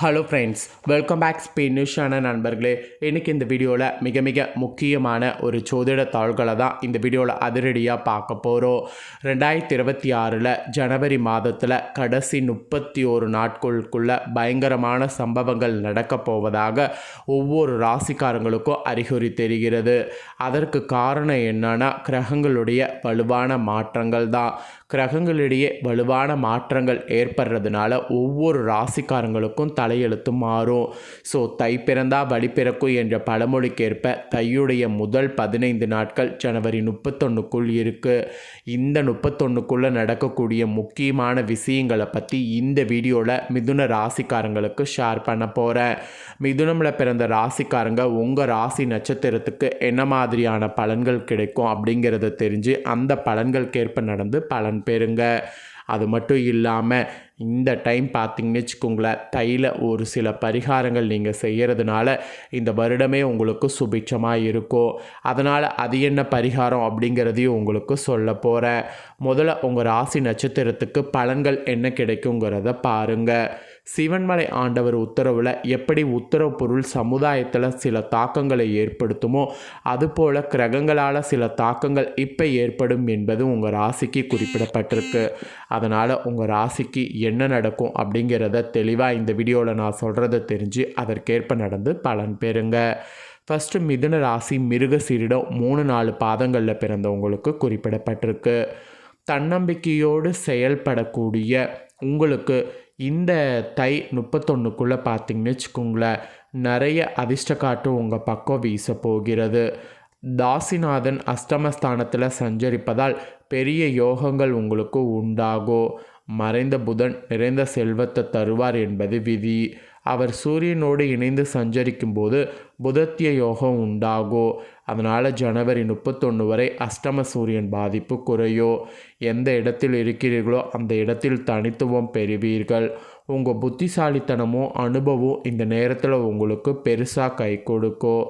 Hello friends, welcome back ஸ்பெயினிஷான நண்பர்களே. இன்றைக்கி இந்த வீடியோவில் மிக மிக முக்கியமான ஒரு சோதிட தாள்களை தான் இந்த வீடியோவில் அதிரடியாக பார்க்க போகிறோம். 2026 ஜனவரி மாதத்தில் கடைசி 31 நாட்களுக்குள்ள பயங்கரமான சம்பவங்கள் நடக்கப் போவதாக ஒவ்வொரு ராசிக்காரங்களுக்கும் அறிகுறி தெரிகிறது. அதற்கு காரணம் என்னன்னா, கிரகங்களுடைய வலுவான மாற்றங்கள் தான். கிரகங்களிடையே வலுவான மாற்றங்கள் ஏற்படுறதுனால ஒவ்வொரு ராசிக்காரங்களுக்கும் தலையெழுத்து மாறும். ஸோ தை பிறந்தா வழி பிறக்கும் என்ற பழமொழிக்கேற்ப தையுடைய முதல் 15 நாட்கள் ஜனவரி 31க்குள் இருக்குது. இந்த 31க்குள்ளே நடக்கக்கூடிய முக்கியமான விஷயங்களை பற்றி இந்த வீடியோவில் மிதுன ராசிக்காரங்களுக்கு ஷேர் பண்ண போகிறேன். மிதுனமில் பிறந்த ராசிக்காரங்க உங்கள் ராசி நட்சத்திரத்துக்கு என்ன மாதிரியான பலன்கள் கிடைக்கும் அப்படிங்கிறத தெரிஞ்சு அந்த பலன்களுக்கேற்ப நடந்து பலன் பெறுங்க. அது மட்டும் இல்லாமல் இந்த டைம் பார்த்திங்கன்னு வச்சுக்கோங்களேன், தையில் ஒரு சில பரிகாரங்கள் நீங்கள் செய்கிறதுனால இந்த வருடமே உங்களுக்கு சுபிட்சமாக இருக்கும். அதனால் அது என்ன பரிகாரம் அப்படிங்கிறதையும் உங்களுக்கு சொல்ல போகிறேன். முதல்ல உங்கள் ராசி நட்சத்திரத்துக்கு பலன்கள் என்ன கிடைக்குங்கிறத பாருங்கள். சிவன்மலை ஆண்டவர் உத்தரவில் எப்படி உத்தரவு பொருள் சமுதாயத்தில் சில தாக்கங்களை ஏற்படுத்துமோ அதுபோல் கிரகங்களால் சில தாக்கங்கள் இப்போ ஏற்படும் என்பது உங்கள் ராசிக்கு குறிப்பிடப்பட்டிருக்கு. அதனால் உங்கள் ராசிக்கு என்ன நடக்கும் அப்படிங்கிறத தெளிவாக இந்த வீடியோவில் நான் சொல்கிறத தெரிஞ்சு அதற்கேற்ப நடந்து பலன் பெறுங்க. ஃபஸ்ட்டு மிதுன ராசி மிருகசீரிடம் 3-4 பாதங்களில் பிறந்தவங்களுக்கு குறிப்பிடப்பட்டிருக்கு. தன்னம்பிக்கையோடு செயல்படக்கூடிய உங்களுக்கு இந்த தை 31க்குள்ளே பார்த்திங்கன்னு வச்சுக்கோங்களேன், நிறைய அதிர்ஷ்ட காற்று உங்கள் பக்கம் வீச போகிறது. தாசிநாதன் அஷ்டமஸ்தானத்தில் சஞ்சரிப்பதால் பெரிய யோகங்கள் உங்களுக்கு உண்டாகும். மறைந்த புதன் நிறைந்த செல்வத்தை தருவார் என்பது விதி. அவர் சூரியனோடு இணைந்து சஞ்சரிக்கும் போது புதத்திய யோகம் உண்டாகும். அதனால் ஜனவரி 31 வரை அஷ்டம சூரியன் பாதிப்பு குறையும். எந்த இடத்தில் இருக்கிறீர்களோ அந்த இடத்தில் தனித்துவம் பெறுவீர்கள். உங்கள் புத்திசாலித்தனமும் அனுபவம் இந்த நேரத்தில் உங்களுக்கு பெருசாக கை கொடுக்கும்.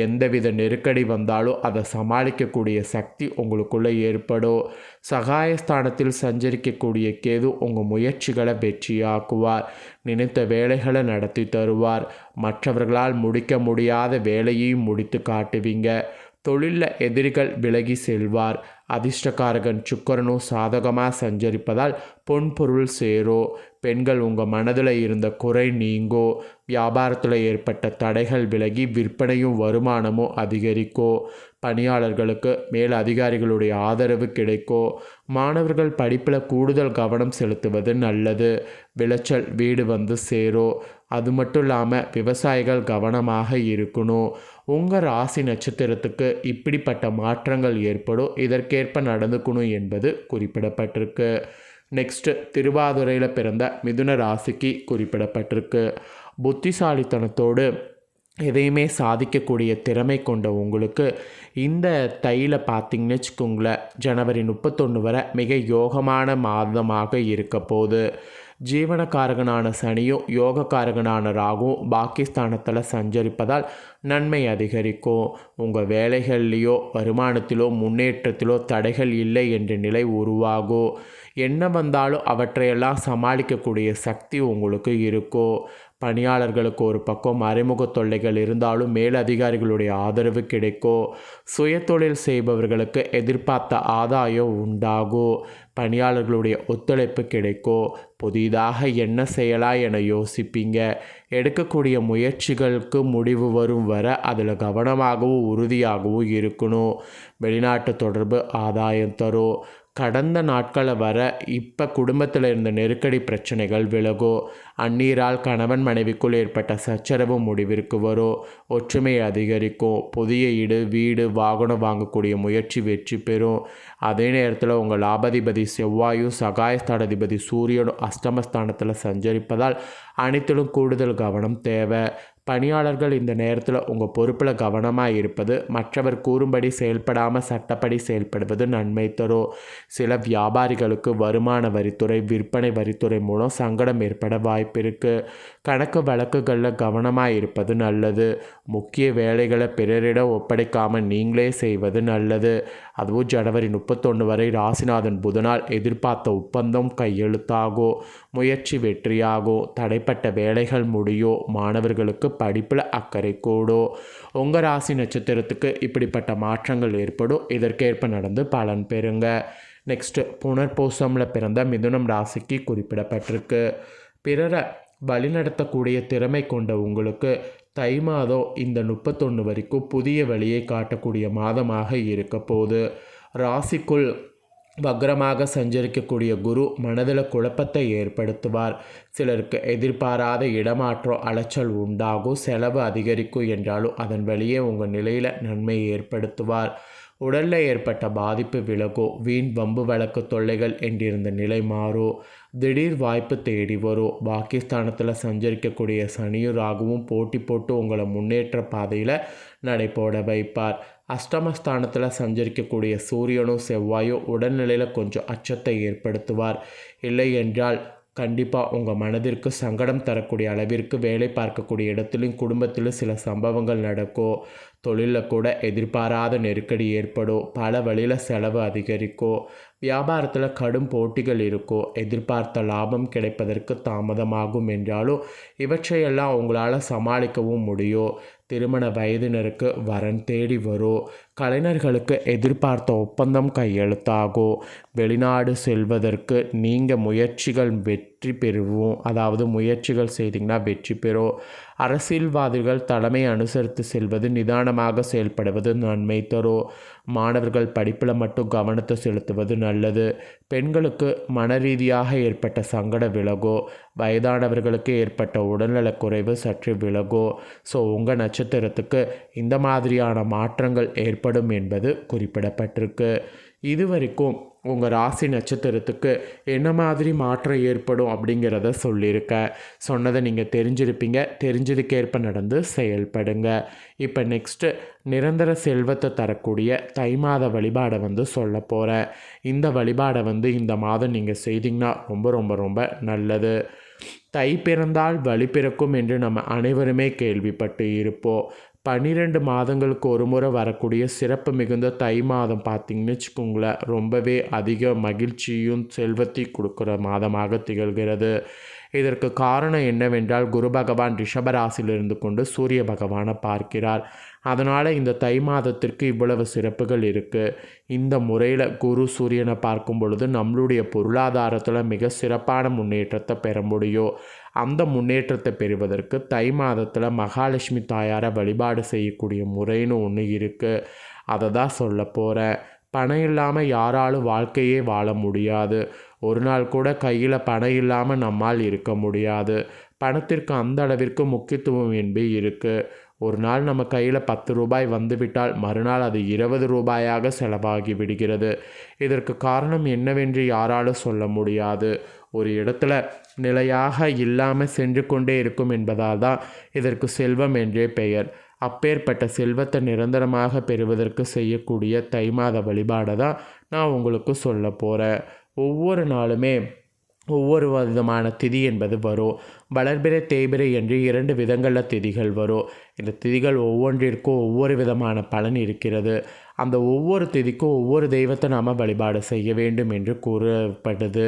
எந்தவித நெருக்கடி வந்தாலும் அதை சமாளிக்கக்கூடிய சக்தி உங்களுக்குள்ளே ஏற்படும். சகாயஸ்தானத்தில் சஞ்சரிக்கக்கூடிய கேது உங்கள் முயற்சிகளை வெற்றியாக்குவார். நினைத்த வேலைகளை நடத்தி தருவார். மற்றவர்களால் முடிக்க முடியாத வேலையையும் முடித்து காட்டுவீங்க. தொழிலில் எதிரிகள் விலகி செல்வார். அதிர்ஷ்டக்காரகன் சுக்கிரனும் சாதகமாக சஞ்சரிப்பதால் பொன்பொருள் சேரும். பெண்கள் உங்கள் மனதில் இருந்த குறை நீங்கோ. வியாபாரத்தில் ஏற்பட்ட தடைகள் விலகி விற்பனையும் வருமானமும் அதிகரிக்கும். பணியாளர்களுக்கு மேல் அதிகாரிகளுடைய ஆதரவு கிடைக்கும். மாணவர்கள் படிப்பில் கூடுதல் கவனம் செலுத்துவது நல்லது. விளைச்சல் வீடு வந்து சேரும். அது மட்டும் இல்லாமல் விவசாயிகள் கவனமாக இருக்கணும். உங்கள் ராசி நட்சத்திரத்துக்கு இப்படிப்பட்ட மாற்றங்கள் ஏற்படும். இதற்கேற்ப நடந்துக்கணும் என்பது குறிப்பிடப்பட்டிருக்கு. நெக்ஸ்ட்டு திருவாதுரையில் பிறந்த மிதுன ராசிக்கு குறிப்பிடப்பட்டிருக்கு. புத்திசாலித்தனத்தோடு எதையுமே சாதிக்கக்கூடிய திறமை கொண்ட உங்களுக்கு இந்த தையில் பார்த்திங்கன்னு வச்சுக்கோங்களேன், ஜனவரி 31 வரை மிக யோகமான மாதமாக இருக்க போகுது. ஜீவனக்காரகனான சனியும் யோகக்காரகனான ராகுவும் பாகிஸ்தானத்தில் சஞ்சரிப்பதால் நன்மை அதிகரிக்கும். உங்கள் வேலைகள்லேயோ வருமானத்திலோ முன்னேற்றத்திலோ தடைகள் இல்லை என்ற நிலை உருவாகும். என்ன வந்தாலும் அவற்றையெல்லாம் சமாளிக்கக்கூடிய சக்தி உங்களுக்கு இருக்கும். பணியாளர்களுக்கு ஒரு பக்கம் மறைமுக தொல்லைகள் இருந்தாலும் மேலதிகாரிகளுடைய ஆதரவு கிடைக்கும். சுயதொழில் செய்பவர்களுக்கு எதிர்பார்த்த ஆதாயம் உண்டாகும். பணியாளர்களுடைய ஒத்துழைப்பு கிடைக்கும். புதிதாக என்ன செய்யலாம் என யோசிப்பீங்க. எடுக்கக்கூடிய முயற்சிகளுக்கு முடிவு வரும் வர அதில் கவனமாகவும் உறுதியாகவும் இருக்கணும். வெளிநாட்டு தொடர்பு ஆதாயம் தரும். கடந்த நாட்களை வர இப்போ குடும்பத்தில் இருந்த நெருக்கடி பிரச்சனைகள் விலகும். அந்நீரால் கணவன் மனைவிக்குள் ஏற்பட்ட சச்சரவு முடிவிற்கு வரும். ஒற்றுமை அதிகரிக்கும். புதிய வீடு வாகனம் வாங்கக்கூடிய முயற்சி வெற்றி பெறும். அதே நேரத்தில் உங்கள் லாபாதிபதி செவ்வாயும் சகாயஸ்தானாதிபதி சூரியனும் அஷ்டமஸ்தானத்தில் சஞ்சரிப்பதால் அனைத்திலும் கூடுதல் கவனம் தேவை. பணியாளர்கள் இந்த நேரத்தில் உங்கள் பொறுப்பில் கவனமாக இருப்பது, மற்றவர் கூறும்படி செயல்படாமல் சட்டப்படி செயல்படுவது நன்மை தரும். சில வியாபாரிகளுக்கு வருமான வரித்துறை விற்பனை வரித்துறை மூலம் சங்கடம் ஏற்பட வாய்ப்பு இருக்குது. கணக்கு வழக்குகளில் கவனமாக இருப்பது நல்லது. முக்கிய வேலைகளை பிறரிடம் ஒப்படைக்காமல் நீங்களே செய்வது நல்லது. அதுவும் ஜனவரி 31 வரை ராசிநாதன் புதனால் எதிர்பார்த்த ஒப்பந்தம் கையெழுத்தாகும், முயற்சி வெற்றியாகும், தடைப்பட்ட வேலைகள் முடியும், மாணவர்களுக்கு படிப்பில் அக்கறை கூடும். உங்கள் ராசி நட்சத்திரத்துக்கு இப்படிப்பட்ட மாற்றங்கள் ஏற்படும். இதற்கேற்ப நடந்து பலன் பெறுங்க. நெக்ஸ்ட்டு புனர்பூசமில் பிறந்த மிதுனம் ராசிக்கு குறிப்பிடப்பட்டிருக்கு. பிறரை வழிநடத்தக்கூடிய திறமை கொண்ட உங்களுக்கு தை மாதம் இந்த 31 வரைக்கும் புதிய வழியை காட்டக்கூடிய மாதமாக இருக்க போகுது. ராசிக்குள் வக்ரமாக சஞ்சரிக்கக்கூடிய குரு மனதில் குழப்பத்தை ஏற்படுத்துவார். சிலருக்கு எதிர்பாராத இடமாற்றம் அலைச்சல் உண்டாகும், செலவு அதிகரிக்கும் என்றாலும் அதன் வழியே உங்கள் நிலையில் நன்மை ஏற்படுத்துவார். உடலில் ஏற்பட்ட பாதிப்பு விலகும், வீண் வம்பு வழக்கு தொல்லைகள் என்றிருந்த நிலை மாறும், திடீர் வாய்ப்பு தேடி வரும். பாகிஸ்தானத்தில் சஞ்சரிக்கக்கூடிய சனியும் ராகுவும் போட்டி போட்டு உங்களை முன்னேற்ற பாதையில் நடைபோட வைப்பார். அஷ்டமஸ்தானத்தில் சஞ்சரிக்கக்கூடிய சூரியனும் செவ்வாயும் உடல்நிலையில் கொஞ்சம் அச்சத்தை ஏற்படுத்துவார். இல்லை என்றால் கண்டிப்பாக உங்கள் மனதிற்கு சங்கடம் தரக்கூடிய அளவிற்கு வேலை பார்க்கக்கூடிய இடத்துலையும் குடும்பத்திலும் சில சம்பவங்கள் நடக்கும். தொழிலில் கூட எதிர்பாராத நெருக்கடி ஏற்படும், பல வழியில் செலவு அதிகரிக்கும். வியாபாரத்தில் கடும் போட்டிகள் இருக்கும், எதிர்பார்த்த லாபம் கிடைப்பதற்கு தாமதமாகும் என்றாலும் இவற்றையெல்லாம் உங்களால் சமாளிக்கவும் முடியும். திருமண வயதினருக்கு வரன் தேடி வரும். கலைஞர்களுக்கு எதிர்பார்த்த ஒப்பந்தம் கையெழுத்தாகும். வெளிநாடு செல்வதற்கு நீங்கள் முயற்சிகள் வெற்றி பெறுவோம், அதாவது முயற்சிகள் செய்திங்கன்னா வெற்றி பெறும். அரசியல்வாதிகள் தலைமை அனுசரித்து செல்வது, நிதானமாக செயல்படுவது நன்மை தரும். மாணவர்கள் படிப்பில் மட்டும் கவனத்தை செலுத்துவது நல்லது. பெண்களுக்கு மனரீதியாக ஏற்பட்ட சங்கட விலகும், வயதானவர்களுக்கு ஏற்பட்ட உடல்நலக்குறைவு சற்று விலகும். ஸோ உங்கள் நட்சத்திரத்துக்கு இந்த மாதிரியான மாற்றங்கள் ஏற்படும் என்பது குறிப்பிடப்பட்டிருக்கு. இதுவரைக்கும் உங்கள் ராசி நட்சத்திரத்துக்கு என்ன மாதிரி மாற்றம் ஏற்படும் அப்படிங்கிறத சொல்லியிருக்கேன். சொன்னதை நீங்கள் தெரிஞ்சிருப்பீங்க. தெரிஞ்சதுக்கேற்ப நடந்து செயல்படுங்க. இப்போ நெக்ஸ்ட்டு நிரந்தர செல்வத்தை தரக்கூடிய தை மாத வழிபாடை சொல்ல போகிறேன். இந்த வழிபாடை இந்த மாதம் நீங்கள் செய்தீங்கன்னா ரொம்ப ரொம்ப ரொம்ப நல்லது. தை பிறந்தால் வழி பிறக்கும் என்று நம்ம அனைவருமே கேள்விப்பட்டு இருப்போம். 12 மாதங்களுக்கு ஒரு முறை வரக்கூடிய சிறப்பு மிகுந்த தை மாதம் பார்த்திங்கன்னு வச்சுக்கோங்களேன், ரொம்பவே அதிக மகிழ்ச்சியும் செல்வத்தையும் கொடுக்குற மாதமாக திகழ்கிறது. இதற்கு காரணம் என்னவென்றால் குரு பகவான் ரிஷபராசியிலிருந்து கொண்டு சூரிய பகவானை பார்க்கிறார். அதனால் இந்த தை மாதத்திற்கு இவ்வளவு சிறப்புகள் இருக்குது. இந்த முறையில் குரு சூரியனை பார்க்கும் பொழுது நம்மளுடைய பொருளாதாரத்தில் மிக சிறப்பான முன்னேற்றத்தை பெற முடியும். அந்த முன்னேற்றத்தை பெறுவதற்கு தை மாதத்தில் மகாலட்சுமி தாயாரை வழிபாடு செய்யக்கூடிய முறைன்னு ஒன்று இருக்குது. அதை தான் சொல்ல போகிறேன். பணம் இல்லாமல் யாராலும் வாழ்க்கையே வாழ முடியாது. ஒரு நாள் கூட கையில் பணம் இல்லாமல் நம்மால் இருக்க முடியாது. பணத்திற்கு அந்த அளவிற்கு முக்கியத்துவம் என்பது இருக்குது. ஒரு நாள் நம்ம கையில் 10 ரூபாய் வந்துவிட்டால் மறுநாள் அது 20 ரூபாயாக செலவாகி விடுகிறது. இதற்கு காரணம் என்னவென்று யாராலும் சொல்ல முடியாது. ஒரு இடத்துல நிலையாக இல்லாமல் சென்று கொண்டே இருக்கும் என்பதால் தான் இதற்கு செல்வம் என்றே பெயர். அப்பேற்பட்ட செல்வத்தை நிரந்தரமாக பெறுவதற்கு செய்யக்கூடிய தை மாத வழிபாடை தான் நான் உங்களுக்கு சொல்ல போகிறேன். ஒவ்வொரு நாளுமே ஒவ்வொரு விதமான திதி என்பது வரும். வளர்பிறை தேய்பிறை என்று 2 விதங்களில் திதிகள் வரும். இந்த திதிகள் ஒவ்வொன்றிற்கும் ஒவ்வொரு விதமான பலன் இருக்கிறது. அந்த ஒவ்வொரு திதிக்கும் ஒவ்வொரு தெய்வத்தை நாம் வழிபாடு செய்ய வேண்டும் என்று கூறப்படுது.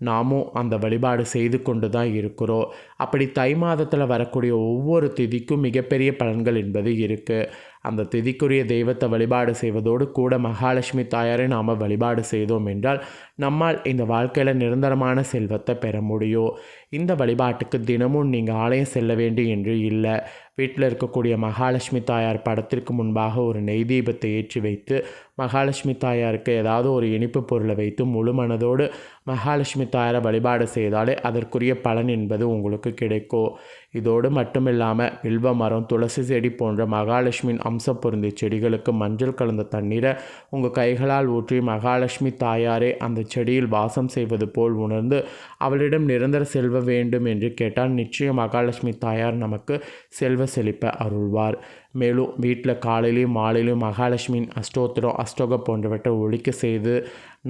நாமும் அந்த வழிபாடு செய்து கொண்டு தான் இருக்கிறோம். அப்படி தை மாதத்தில் வரக்கூடிய ஒவ்வொரு திதிக்கும் மிகப்பெரிய பலன்கள் என்பது இருக்குது. அந்த திதிக்குரிய தெய்வத்தை வழிபாடு செய்வதோடு கூட மகாலட்சுமி தாயாரை நாம் வழிபாடு செய்தோம் என்றால் நம்மால் இந்த வாழ்க்கையில் நிரந்தரமான செல்வத்தை பெற முடியும். இந்த வழிபாட்டுக்கு தினமும் நீங்கள் ஆலயம் செல்ல வேண்டும் என்று இல்லை. வீட்டில் இருக்கக்கூடிய மகாலட்சுமி தாயார் படத்திற்கு முன்பாக ஒரு நெய் தீபத்தை ஏற்றி வைத்து மகாலட்சுமி தாயாருக்கு ஏதாவது ஒரு இனிப்பு பொருளை வைத்து முழு மனதோடு மகாலட்சுமி தாயாரை வழிபாடு செய்தாலே அதற்குரிய பலன் என்பது உங்களுக்கு கிடைக்கும். இதோடு மட்டுமில்லாமல் வில்வ மரம், துளசி செடி போன்ற மகாலட்சுமியின் அம்சம் பொருந்திய செடிகளுக்கு மஞ்சள் கலந்த தண்ணீரை உங்கள் கைகளால் ஊற்றி மகாலட்சுமி தாயாரே அந்த செடியில் வாசம் செய்வது போல் உணர்ந்து அவளிடம் நிரந்தர செல்வ வேண்டும் என்று கேட்டால் நிச்சயம் மகாலட்சுமி தாயார் நமக்கு செல்வ செழிப்பை அருள்வார். மேலும் வீட்டில் காலையிலையும் மாலையிலையும் மகாலட்சுமியின் அஷ்டோகம் போன்றவற்றை ஒழிக்க செய்து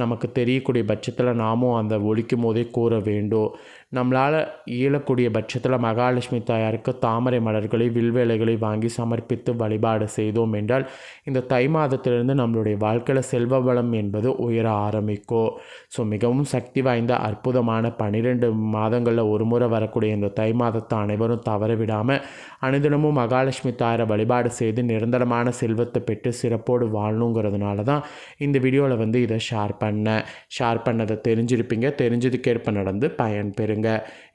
நமக்கு தெரியக்கூடிய பட்சத்தில் நாமும் அந்த ஒழிக்கும் போதே கூற வேண்டும். நம்மளால் இயலக்கூடிய பட்சத்தில் மகாலட்சுமி தாயாருக்கு தாமரை மலர்களை வில்வேலைகளை வாங்கி சமர்ப்பித்து வழிபாடு செய்தோம் என்றால் இந்த தை மாதத்திலிருந்து நம்மளுடைய வாழ்க்கையில் செல்வ வளம் என்பது உயர ஆரம்பிக்கும். ஸோ மிகவும் சக்தி வாய்ந்த அற்புதமான 12 மாதங்களில் ஒரு முறை வரக்கூடிய இந்த தை மாதத்தை அனைவரும் தவற விடாமல் அனுதினமும் மகாலட்சுமி தாயாரை வழிபாடு செய்து நிரந்தரமான செல்வத்தை பெற்று சிறப்போடு வாழணுங்கிறதுனால தான் இந்த வீடியோவில் இதை ஷேர் பண்ணதை தெரிஞ்சிருப்பீங்க. தெரிஞ்சதுக்கேற்ப நடந்து பயன் பெறுங்க.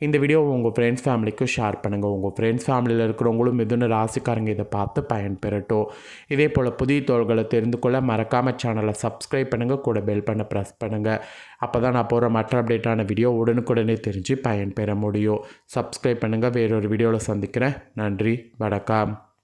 இந்த வீடியோவை உங்கள் ஃப்ரெண்ட்ஸ் ஃபேமிலிக்கும் ஷேர் பண்ணுங்கள். உங்கள் ஃப்ரெண்ட்ஸ் ஃபேமிலியில் இருக்கிறவங்களும் மிதுன ராசிக்காரங்க இதை பார்த்து பயன் பெறட்டும். இதே போல் புதிய தோள்களை தெரிந்து கொள்ள மறக்காமல் சேனலை சப்ஸ்கிரைப் பண்ணுங்கள், கூட பெல் பண்ண ப்ரெஸ் பண்ணுங்கள். அப்போ தான் நான் போகிற மற்ற அப்டேட்டான வீடியோ உடனுக்குடனே தெரிஞ்சு பயன் பெற முடியும். சப்ஸ்கிரைப் பண்ணுங்கள். வேறொரு வீடியோவில் சந்திக்கிறேன். நன்றி, வணக்கம்.